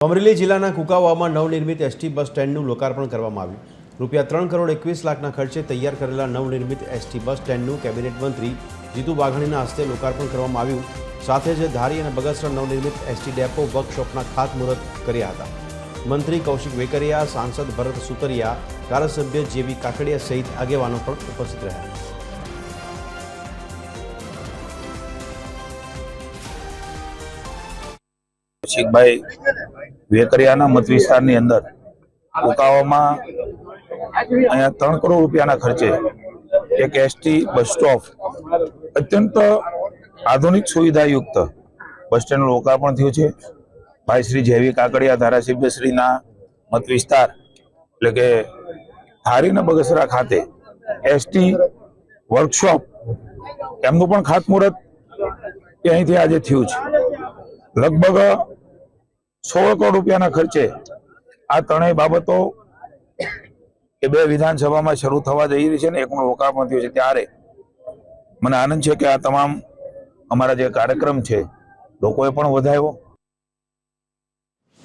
અમરેલી જિલ્લાના કુકાવાવમાં નવનિર્મિત ST bus સ્ટેન્ડનું લોકાર્પણ કરવામાં આવ્યું। ₹3.21 કરોડ ખર્ચે તૈયાર કરેલા નવનિર્મિત એસટી બસ સ્ટેન્ડનું કેબિનેટ મંત્રી જીતુ વાઘાણીના હસ્તે લોકાર્પણ કરવામાં આવ્યું। સાથે જ ધારી અને બગસરા નવનિર્મિત એસટી ડેપો વર્કશોપના ખાતમુહૂર્ત કર્યા હતા। મંત્રી કૌશિક વેકરિયા, સાંસદ ભરત સુતરિયા, ધારાસભ્ય જેવી કાકડિયા સહિત આગેવાનો પણ ઉપસ્થિત રહ્યા। કૌશિકભાઈ વેકરિયાના મત વિસ્તારની અંદર કુકાવામાં અહીંયા ₹3 કરોડના ખર્ચે એક એસટી બસ સ્ટોપ અત્યંત આધુનિક સુવિધાયુક્ત બસ સ્ટેન્ડનું લોકાર્પણ થયું છે। ભાઈ શ્રી જેવી કાકડિયા ધારાસભ્ય શ્રીના મત વિસ્તાર એટલે કે ધારી અને બગસરા ખાતે એસટી વર્કશોપ એમનું પણ ખાતમુહૂર્ત અહીંથી આજે થયું છે। લગભગ ₹16 કરોડના ખર્ચે આ ત્રણેય બાબતો એ બે વિધાનસભામાં શરૂ થવા જઈ રહી છે ને એકનું લોકાર્પણ થયું છે। ત્યારે મને આનંદ છે કે આ તમામ અમારા જે કાર્યક્રમ છે લોકોએ પણ વધાવ્યો।